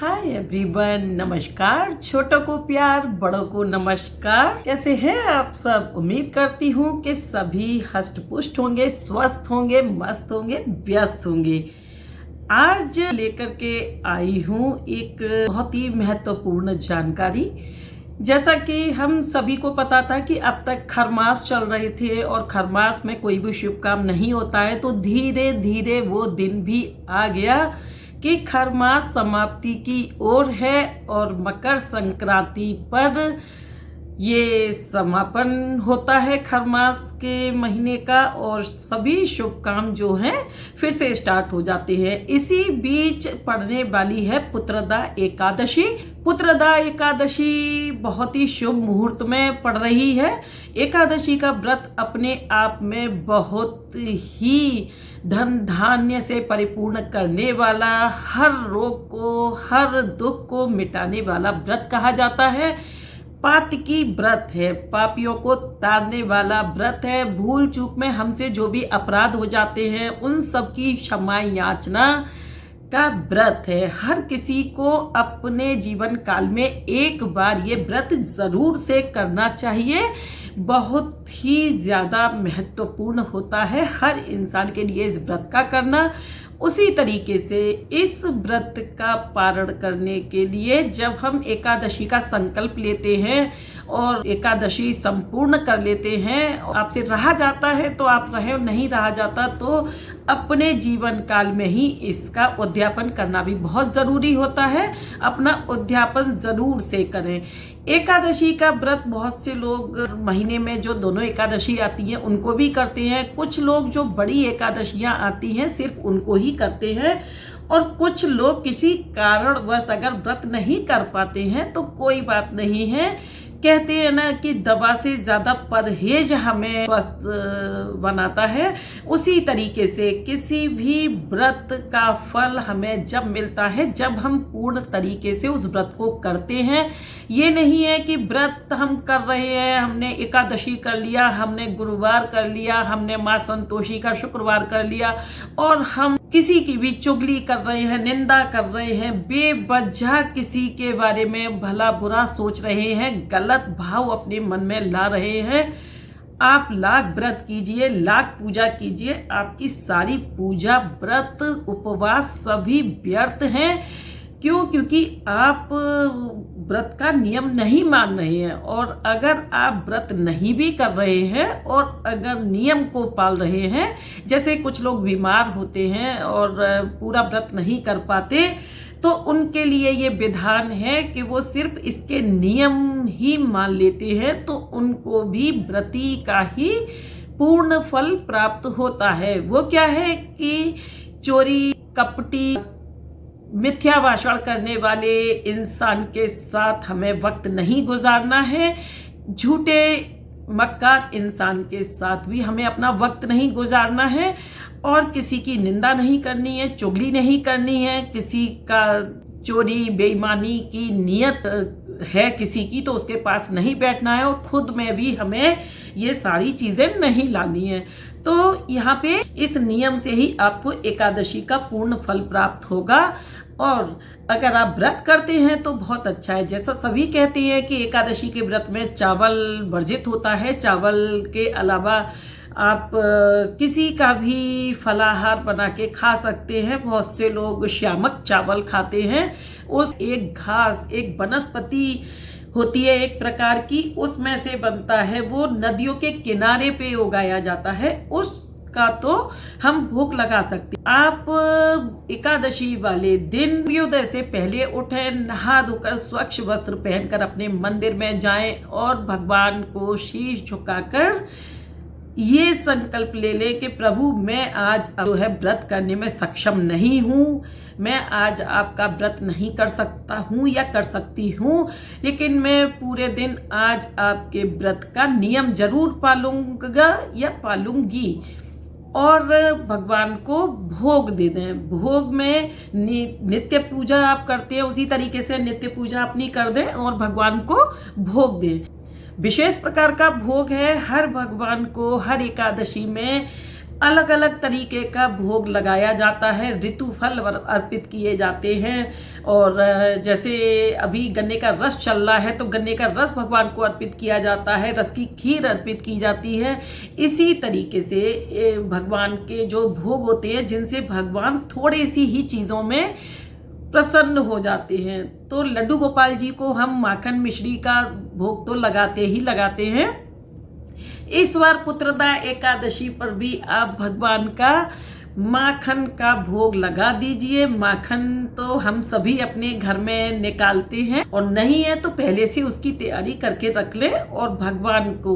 Hi everyone, नमस्कार। छोटों को प्यार, बड़ों को नमस्कार। कैसे हैं आप सब? उम्मीद करती हूँ कि सभी हष्ट पुष्ट होंगे, स्वस्थ होंगे, मस्त होंगे, व्यस्त होंगे। आज लेकर के आई हूँ एक बहुत ही महत्वपूर्ण जानकारी। जैसा कि हम सभी को पता था कि अब तक खरमास चल रहे थे और खरमास में कोई भी शुभ काम नहीं होता है, तो धीरे धीरे वो दिन भी आ गया कि खरमास समाप्ति की ओर है और मकर संक्रांति पर ये समापन होता है खरमास के महीने का, और सभी शुभ काम जो हैं फिर से स्टार्ट हो जाते हैं। इसी बीच पड़ने वाली है पुत्रदा एकादशी। पुत्रदा एकादशी बहुत ही शुभ मुहूर्त में पड़ रही है। एकादशी का व्रत अपने आप में बहुत ही धन धान्य से परिपूर्ण करने वाला, हर रोग को, हर दुख को मिटाने वाला व्रत कहा जाता है। पातकी व्रत है, पापियों को तारने वाला व्रत है। भूल चूक में हमसे जो भी अपराध हो जाते हैं उन सब की क्षमा याचना का व्रत है। हर किसी को अपने जीवन काल में एक बार ये व्रत जरूर से करना चाहिए। बहुत ही ज़्यादा महत्वपूर्ण होता है हर इंसान के लिए इस व्रत का करना। उसी तरीके से इस व्रत का पारण करने के लिए जब हम एकादशी का संकल्प लेते हैं और एकादशी संपूर्ण कर लेते हैं, आपसे रहा जाता है तो आप रहे, नहीं रहा जाता तो अपने जीवन काल में ही इसका उद्यापन करना भी बहुत ज़रूरी होता है। अपना उद्यापन ज़रूर से करें। एकादशी का व्रत बहुत से लोग महीने में जो दोनों एकादशी आती हैं उनको भी करते हैं। कुछ लोग जो बड़ी एकादशियां आती हैं सिर्फ उनको ही करते हैं, और कुछ लोग किसी कारणवश अगर व्रत नहीं कर पाते हैं तो कोई बात नहीं है। कहते हैं ना कि दवा से ज़्यादा परहेज हमें स्वस्थ बनाता है। उसी तरीके से किसी भी व्रत का फल हमें जब मिलता है जब हम पूर्ण तरीके से उस व्रत को करते हैं। ये नहीं है कि व्रत हम कर रहे हैं, हमने एकादशी कर लिया, हमने गुरुवार कर लिया, हमने माँ संतोषी का शुक्रवार कर लिया और हम किसी की भी चुगली कर रहे हैं, निंदा कर रहे हैं, बेवजह किसी के बारे में भला बुरा सोच रहे हैं, गलत भाव अपने मन में ला रहे हैं। आप लाख व्रत कीजिए, लाख पूजा कीजिए, आपकी सारी पूजा, व्रत, उपवास सभी व्यर्थ हैं। क्यों? क्योंकि आप व्रत का नियम नहीं मान रहे हैं। और अगर आप व्रत नहीं भी कर रहे हैं और अगर नियम को पाल रहे हैं, जैसे कुछ लोग बीमार होते हैं और पूरा व्रत नहीं कर पाते, तो उनके लिए ये विधान है कि वो सिर्फ इसके नियम ही मान लेते हैं, तो उनको भी व्रती का ही पूर्ण फल प्राप्त होता है। वो क्या है कि चोरी, कपटी, मिथ्या भाषण करने वाले इंसान के साथ हमें वक्त नहीं गुजारना है। झूठे मक्कार इंसान के साथ भी हमें अपना वक्त नहीं गुजारना है, और किसी की निंदा नहीं करनी है, चुगली नहीं करनी है। किसी का चोरी, बेईमानी की नियत है किसी की तो उसके पास नहीं बैठना है, और खुद में भी हमें ये सारी चीज़ें नहीं लानी है। तो यहाँ पे इस नियम से ही आपको एकादशी का पूर्ण फल प्राप्त होगा। और अगर आप व्रत करते हैं तो बहुत अच्छा है। जैसा सभी कहते हैं कि एकादशी के व्रत में चावल वर्जित होता है, चावल के अलावा आप किसी का भी फलाहार बना के खा सकते हैं। बहुत से लोग श्यामक चावल खाते हैं। उस एक घास, एक वनस्पति होती है एक प्रकार की, उसमें से बनता है, वो नदियों के किनारे पे उगाया जाता है, उसका तो हम भोग लगा सकते हैं। आप एकादशी वाले दिन सूर्योदय से पहले उठें, नहा धोकर स्वच्छ वस्त्र पहनकर अपने मंदिर में जाएं और भगवान को शीश झुकाकर ये संकल्प ले ले कि प्रभु मैं आज जो है व्रत करने में सक्षम नहीं हूँ, मैं आज आपका व्रत नहीं कर सकता हूँ या कर सकती हूँ, लेकिन मैं पूरे दिन आज आपके व्रत का नियम जरूर पालूंगा या पालूंगी। और भगवान को भोग दे दें। भोग में नित्य पूजा आप करते हैं, उसी तरीके से नित्य पूजा अपनी कर दें और भगवान को भोग दें। विशेष प्रकार का भोग है। हर भगवान को हर एकादशी में अलग अलग तरीके का भोग लगाया जाता है, ऋतु फल अर्पित किए जाते हैं। और जैसे अभी गन्ने का रस चल रहा है तो गन्ने का रस भगवान को अर्पित किया जाता है, रस की खीर अर्पित की जाती है। इसी तरीके से भगवान के जो भोग होते हैं जिनसे भगवान थोड़ी सी ही चीज़ों में प्रसन्न हो जाते हैं, तो लड्डू गोपाल जी को हम माखन मिश्री का भोग तो लगाते ही लगाते हैं। इस बार पुत्रदा एकादशी पर भी आप भगवान का माखन का भोग लगा दीजिए। माखन तो हम सभी अपने घर में निकालते हैं, और नहीं है तो पहले से उसकी तैयारी करके रख लें। और भगवान को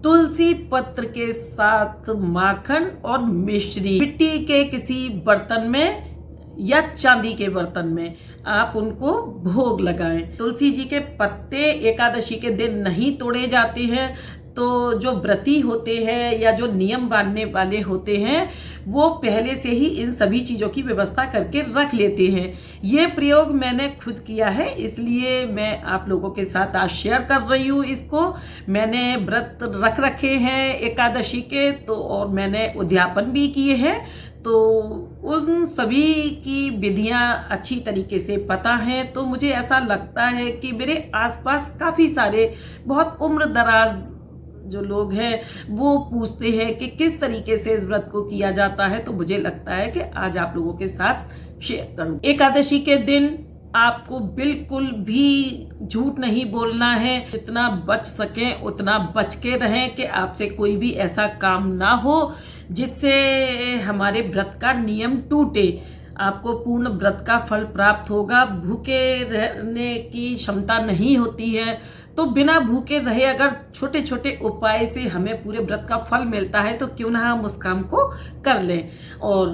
तुलसी पत्र के साथ माखन और मिश्री मिट्टी के किसी बर्तन में या चांदी के बर्तन में आप उनको भोग लगाएं। तुलसी जी के पत्ते एकादशी के दिन नहीं तोड़े जाते हैं, तो जो व्रती होते हैं या जो नियम बांधने वाले होते हैं वो पहले से ही इन सभी चीज़ों की व्यवस्था करके रख लेते हैं। ये प्रयोग मैंने खुद किया है, इसलिए मैं आप लोगों के साथ आज शेयर कर रही हूँ इसको। मैंने व्रत रख रखे हैं एकादशी के, तो और मैंने उद्यापन भी किए हैं, तो उन सभी की विधियां अच्छी तरीके से पता हैं। तो मुझे ऐसा लगता है कि मेरे आसपास काफ़ी सारे बहुत उम्र दराज जो लोग हैं वो पूछते हैं कि किस तरीके से इस व्रत को किया जाता है, तो मुझे लगता है कि आज आप लोगों के साथ शेयर करूं। एकादशी के दिन आपको बिल्कुल भी झूठ नहीं बोलना है, जितना बच सके उतना बच के रहें कि आपसे कोई भी ऐसा काम ना हो जिससे हमारे व्रत का नियम टूटे। आपको पूर्ण व्रत का फल प्राप्त होगा। भूखे रहने की क्षमता नहीं होती है, तो बिना भूखे रहे अगर छोटे छोटे उपाय से हमें पूरे व्रत का फल मिलता है तो क्यों ना हम उस काम को कर लें। और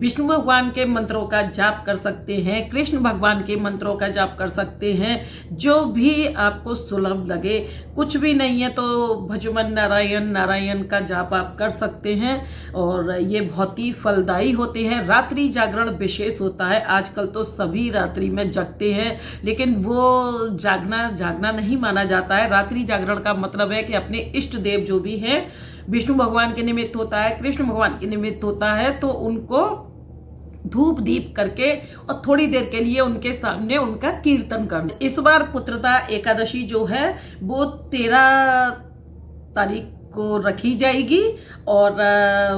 विष्णु भगवान के मंत्रों का जाप कर सकते हैं, कृष्ण भगवान के मंत्रों का जाप कर सकते हैं, जो भी आपको सुलभ लगे। कुछ भी नहीं है तो भजमन नारायण नारायण का जाप आप कर सकते हैं, और ये बहुत ही फलदायी होते हैं। रात्रि जागरण विशेष होता है। आजकल तो सभी रात्रि में जगते हैं, लेकिन वो जागना नहीं माना जाता है। रात्रि जागरण का मतलब है कि अपने इष्ट देव जो भी हैं, विष्णु भगवान के निमित्त होता है, कृष्ण भगवान के निमित्त होता है, तो उनको धूप दीप करके और थोड़ी देर के लिए उनके सामने उनका कीर्तन करना। इस बार पुत्रदा एकादशी जो है वो 13 तारीख को रखी जाएगी, और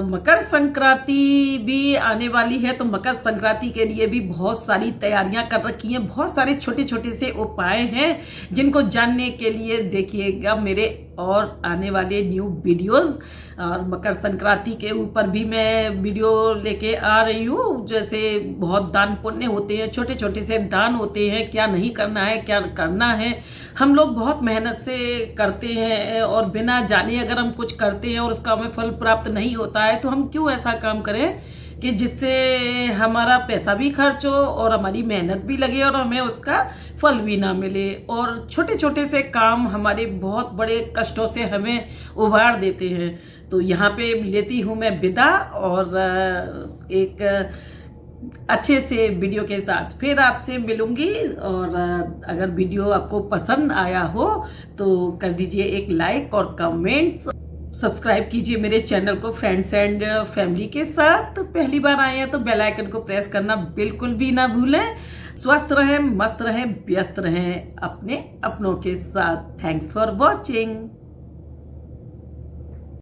मकर संक्रांति भी आने वाली है। तो मकर संक्रांति के लिए भी बहुत सारी तैयारियां कर रखी हैं। बहुत सारे छोटे छोटे से उपाय हैं जिनको जानने के लिए देखिएगा मेरे और आने वाले न्यू वीडियोस। और मकर संक्रांति के ऊपर भी मैं वीडियो लेके आ रही हूँ। जैसे बहुत दान पुण्य होते हैं, छोटे छोटे से दान होते हैं, क्या नहीं करना है क्या करना है। हम लोग बहुत मेहनत से करते हैं, और बिना जाने अगर हम कुछ करते हैं और उसका हमें फल प्राप्त नहीं होता है तो हम क्यों ऐसा काम करें कि जिससे हमारा पैसा भी खर्च हो और हमारी मेहनत भी लगे और हमें उसका फल भी ना मिले। और छोटे छोटे से काम हमारे बहुत बड़े कष्टों से हमें उबार देते हैं। तो यहाँ पे लेती हूँ मैं विदा, और एक अच्छे से वीडियो के साथ फिर आपसे मिलूंगी। और अगर वीडियो आपको पसंद आया हो तो कर दीजिए एक लाइक और कमेंट्स। सब्सक्राइब कीजिए मेरे चैनल को फ्रेंड्स एंड फैमिली के साथ। पहली बार आए हैं तो बेल आइकन को प्रेस करना बिल्कुल भी ना भूलें। स्वस्थ रहें, मस्त रहें, व्यस्त रहें अपने अपनों के साथ। Thanks for watching.